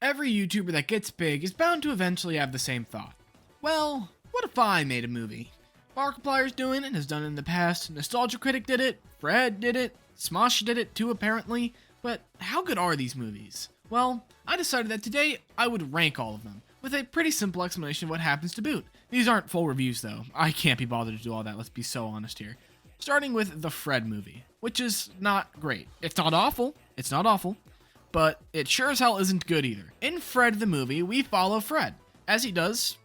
Every YouTuber that gets big is bound to eventually have the same thought. Well, what if I made a movie? Markiplier's doing it, has done it in the past, Nostalgia Critic did it, Fred did it, Smosh did it too apparently, but how good are these movies? Well, I decided that today I would rank all of them, with a pretty simple explanation of what happens to boot. These aren't full reviews though, I can't be bothered to do all that, let's be so honest here. Starting with the Fred movie, which is not great. It's not awful, but it sure as hell isn't good either. In Fred the movie, we follow Fred, as he does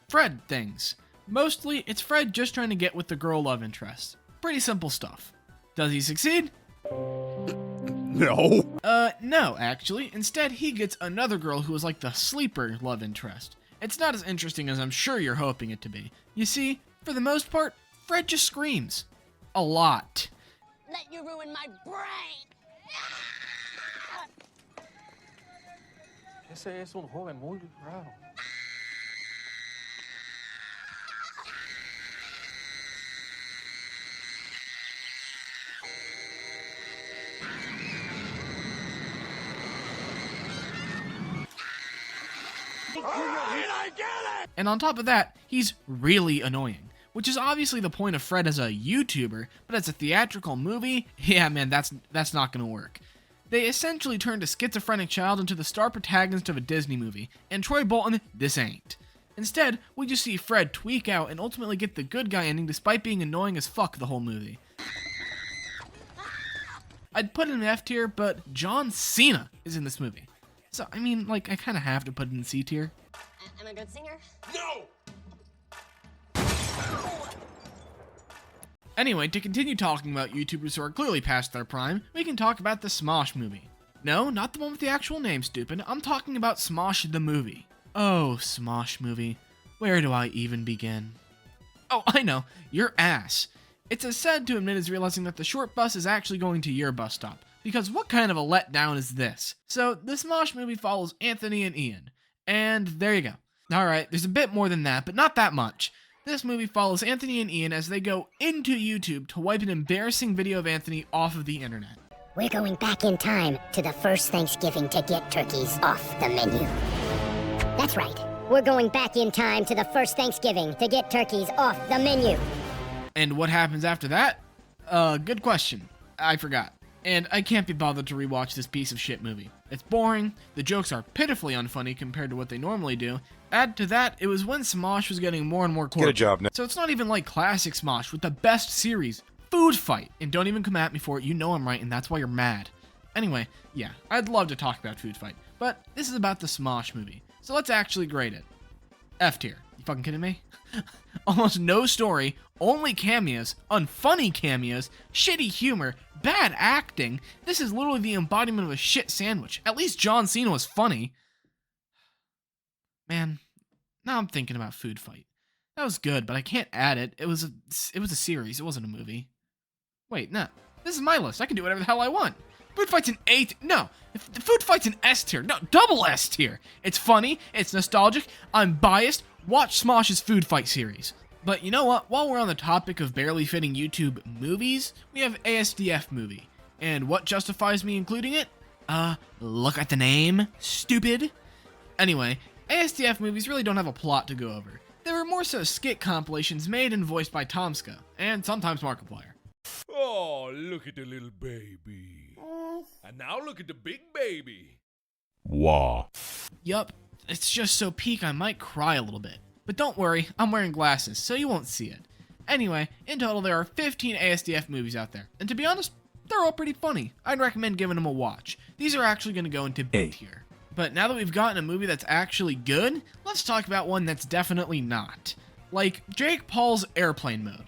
Fred things. Mostly, it's Fred just trying to get with the girl love interest. Pretty simple stuff. Does he succeed? No. No, actually. Instead, he gets another girl who is like the sleeper love interest. It's not as interesting as I'm sure you're hoping it to be. You see, for the most part, Fred just screams. A lot. Let you ruin my brain! Ese es un joven muy raro. And on top of that, he's really annoying, which is obviously the point of Fred as a YouTuber, but as a theatrical movie, yeah man, that's not gonna work. They essentially turned a schizophrenic child into the star protagonist of a Disney movie, and Troy Bolton, this ain't. Instead, we just see Fred tweak out and ultimately get the good guy ending despite being annoying as fuck the whole movie. I'd put it in F tier, but John Cena is in this movie. So, I mean, like, I kind of have to put it in C tier. I'm a good singer? No! Anyway, to continue talking about YouTubers who are clearly past their prime, we can talk about the Smosh movie. No, not the one with the actual name, stupid. I'm talking about Smosh the movie. Oh, Smosh movie. Where do I even begin? Oh, I know. Your ass. It's as sad to admit as realizing that the short bus is actually going to your bus stop. Because what kind of a letdown is this? So, the Smosh movie follows Anthony and Ian. And there you go. Alright, there's a bit more than that, but not that much. This movie follows Anthony and Ian as they go into YouTube to wipe an embarrassing video of Anthony off of the internet. We're going back in time to the first Thanksgiving to get turkeys off the menu. That's right. We're going back in time to the first Thanksgiving to get turkeys off the menu. And what happens after that? Good question. I forgot. And I can't be bothered to rewatch this piece of shit movie. It's boring, the jokes are pitifully unfunny compared to what they normally do. Add to that, it was when Smosh was getting more and more corporate. Get a job now. So it's not even like classic Smosh with the best series, Food Fight. And don't even come at me for it, you know I'm right and that's why you're mad. Anyway, yeah, I'd love to talk about Food Fight, but this is about the Smosh movie. So let's actually grade it. F tier. You fucking kidding me? Almost no story, only cameos, unfunny cameos, shitty humor, bad acting. This is literally the embodiment of a shit sandwich. At least John Cena was funny. Man, now I'm thinking about Food Fight. That was good, but I can't add it. It was a series, it wasn't a movie. Wait, no. This is my list. I can do whatever the hell I want. Food Fight's an A tier. No, Food Fight's an S tier. No, double S tier. It's funny, it's nostalgic, I'm biased. Watch Smosh's Food Fight series. But you know what? While we're on the topic of barely fitting YouTube movies, we have ASDF movie. And what justifies me including it? Look at the name, stupid. Anyway, ASDF movies really don't have a plot to go over. They were more so skit compilations made and voiced by Tomska, and sometimes Markiplier. Oh, look at the little baby. And now look at the big baby. Wah. Yup, it's just so peak I might cry a little bit. But don't worry, I'm wearing glasses, so you won't see it. Anyway, in total there are 15 ASDF movies out there, and to be honest, they're all pretty funny. I'd recommend giving them a watch. These are actually going to go into B tier. But now that we've gotten a movie that's actually good, let's talk about one that's definitely not. Like Jake Paul's Airplane Mode.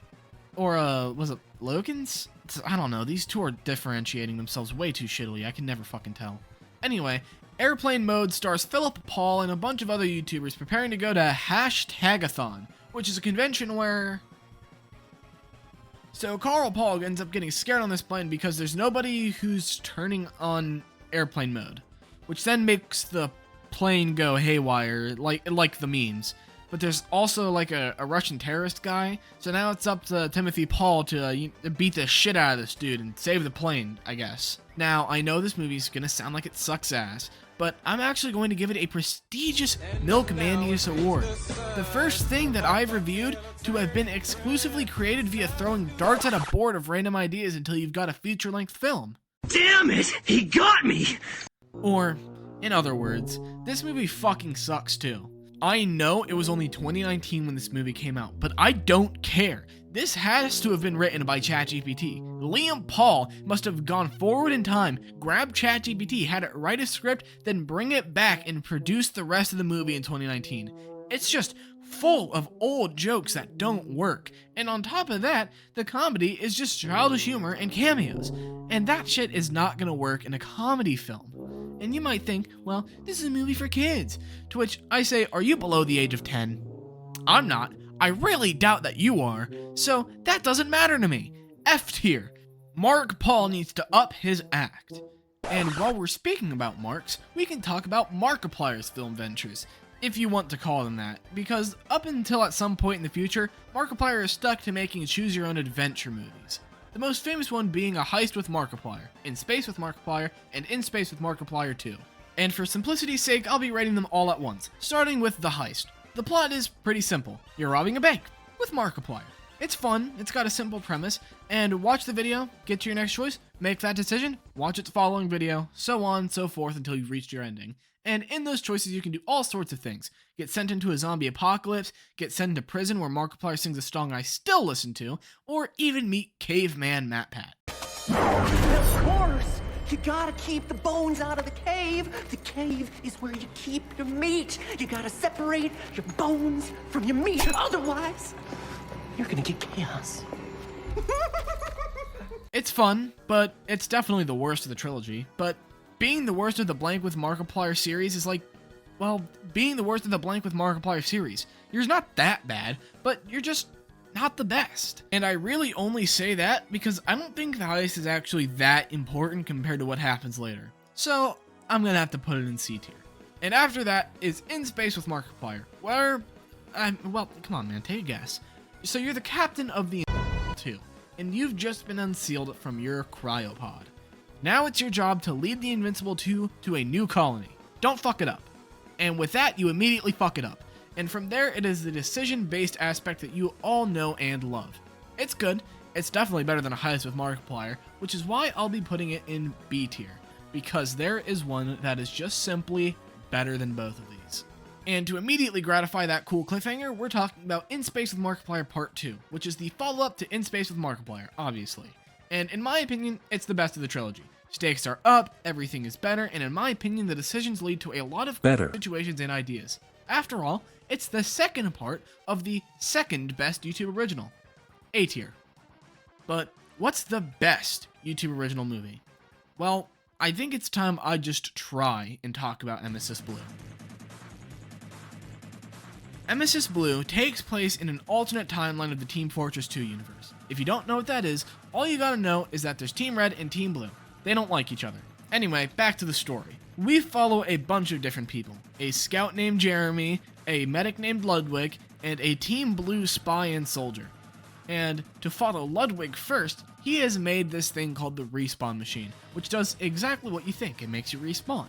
Or, was it Logan's? I don't know, these two are differentiating themselves way too shittily, I can never fucking tell. Anyway, Airplane Mode stars Philip Paul and a bunch of other YouTubers preparing to go to #Hashtagathon, which is a convention where... So Carl Paul ends up getting scared on this plane because there's nobody who's turning on Airplane Mode, which then makes the plane go haywire, like the memes. But there's also like a Russian terrorist guy, so now it's up to Timothy Paul to beat the shit out of this dude and save the plane, I guess. Now, I know this movie's gonna sound like it sucks ass, but I'm actually going to give it a prestigious Milkmandias Award. The first thing that I've reviewed to have been exclusively created via throwing darts at a board of random ideas until you've got a feature-length film. Damn it! He got me! Or, in other words, this movie fucking sucks too. I know it was only 2019 when this movie came out, but I don't care. This has to have been written by ChatGPT. Liam Paul must have gone forward in time, grabbed ChatGPT, had it write a script, then bring it back and produce the rest of the movie in 2019. It's just full of old jokes that don't work. And on top of that, the comedy is just childish humor and cameos. And that shit is not gonna work in a comedy film. And you might think, well, this is a movie for kids. To which I say, are you below the age of 10? I'm not. I really doubt that you are. So that doesn't matter to me. F tier. Mark Paul needs to up his act. And while we're speaking about Marks, we can talk about Markiplier's film ventures, if you want to call them that, because up until at some point in the future, Markiplier is stuck to making choose-your-own-adventure movies. The most famous one being A Heist with Markiplier, In Space with Markiplier, and In Space with Markiplier 2. And for simplicity's sake, I'll be rating them all at once, starting with The Heist. The plot is pretty simple. You're robbing a bank with Markiplier. It's fun, it's got a simple premise, and watch the video, get to your next choice, make that decision, watch its following video, so on, so forth until you've reached your ending. And in those choices, you can do all sorts of things. Get sent into a zombie apocalypse, get sent into prison where Markiplier sings a song I still listen to, or even meet Caveman MatPat. Of course! You gotta keep the bones out of the cave. The cave is where you keep your meat. You gotta separate your bones from your meat. Otherwise, you're gonna get chaos. It's fun, but it's definitely the worst of the trilogy. But being the worst of the Blank with Markiplier series is like, well, being the worst of the Blank with Markiplier series. You're not that bad, but you're just not the best. And I really only say that because I don't think the heist is actually that important compared to what happens later. So I'm gonna have to put it in C tier. And after that is In Space with Markiplier, where, well, come on man, take a guess. So you're the captain of the 2, and you've just been unsealed from your cryopod. Now it's your job to lead the Invincible 2 to a new colony. Don't fuck it up. And with that, you immediately fuck it up. And from there, it is the decision-based aspect that you all know and love. It's good. It's definitely better than A Heist with Markiplier, which is why I'll be putting it in B tier, because there is one that is just simply better than both of these. And to immediately gratify that cool cliffhanger, we're talking about In Space with Markiplier Part 2, which is the follow-up to In Space with Markiplier, obviously. And in my opinion, it's the best of the trilogy. Stakes are up, everything is better, and in my opinion, the decisions lead to a lot of better situations and ideas. After all, it's the second part of the second best YouTube original. A tier. But what's the best YouTube original movie? Well, I think it's time I just try and talk about Emesis Blue. Emesis Blue takes place in an alternate timeline of the Team Fortress 2 universe. If you don't know what that is, all you gotta know is that there's Team Red and Team Blue. They don't like each other. Anyway, back to the story. We follow a bunch of different people. A scout named Jeremy, a medic named Ludwig, and a Team Blue spy and soldier. And to follow Ludwig first, he has made this thing called the respawn machine, which does exactly what you think, it makes you respawn.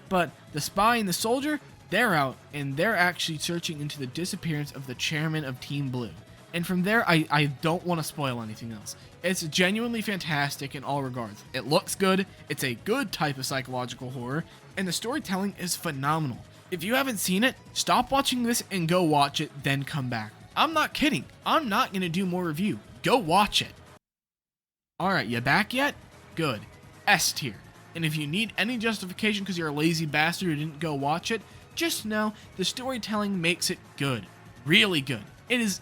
But the spy and the soldier, they're out, and they're actually searching into the disappearance of the chairman of Team Blue. And from there, I don't want to spoil anything else. It's genuinely fantastic in all regards. It looks good, it's a good type of psychological horror, and the storytelling is phenomenal. If you haven't seen it, stop watching this and go watch it, then come back. I'm not kidding. I'm not going to do more review. Go watch it. Alright, you back yet? Good. S tier. And if you need any justification because you're a lazy bastard who didn't go watch it, just know the storytelling makes it good. Really good. It is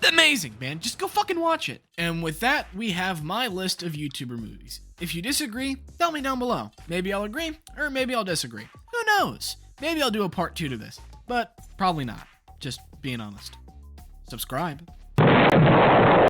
amazing, man. Just go fucking watch it. And with that, we have my list of YouTuber movies. If you disagree, tell me down below. Maybe I'll agree, or maybe I'll disagree. Who knows? Maybe I'll do a part 2 to this, but probably not. Just being honest. Subscribe.